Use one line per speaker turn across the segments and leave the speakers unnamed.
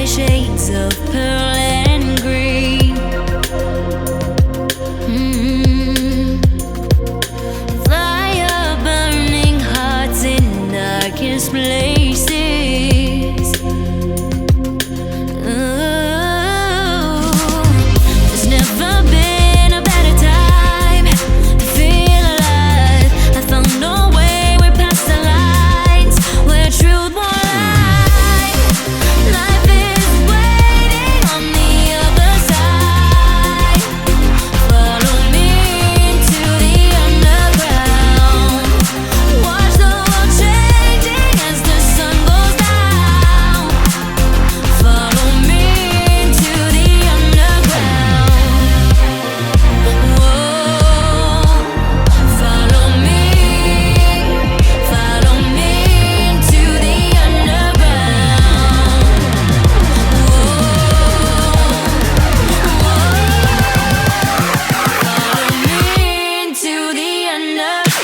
Shades of pearl and green. Fire burning hearts in darkest places. There's never been a better time to feel alive. I found no way, we're past the lines where truth won't lie. Life is waiting on the other side. Follow me into the underground. Watch the world changing as the sun goes down. Follow me into the underground. Whoa, follow me into the underground. Into the underground.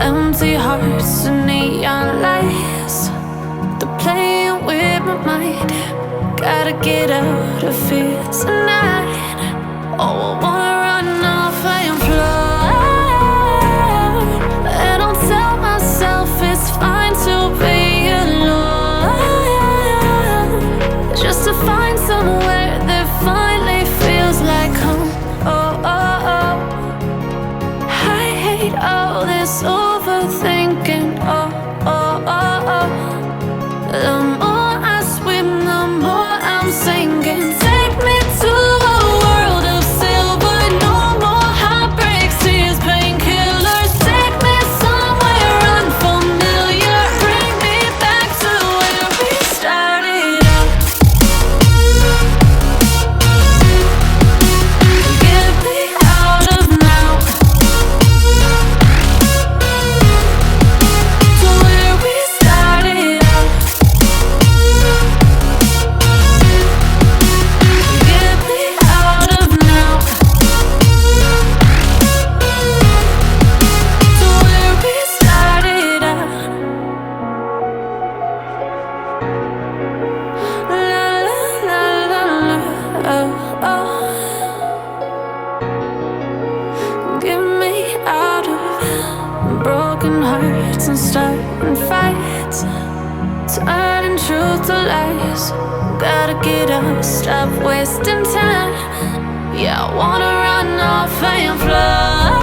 Empty hearts and neon lights, they're playing with my mind. Gotta get out of here tonight. Oh, I wanna run off and fly, and I'll tell myself it's fine to be alone, just to find somewhere that finally feels like home. Oh, oh, oh. I hate all this overthinking. Oh, oh, oh, oh. The more I swim, the more I'm sinking. Take me to a world of silver. No more heartbreaks, tears, painkillers. Take me somewhere unfamiliar. Bring me back to where we started out. Get me out of now, to where we started out. Get me out of now, to where we started out. La la la la la, oh, oh. Get me out of broken hearts and starting fights, turning truth to lies. Gotta get up, stop wasting time. Yeah, I wanna run off and fly.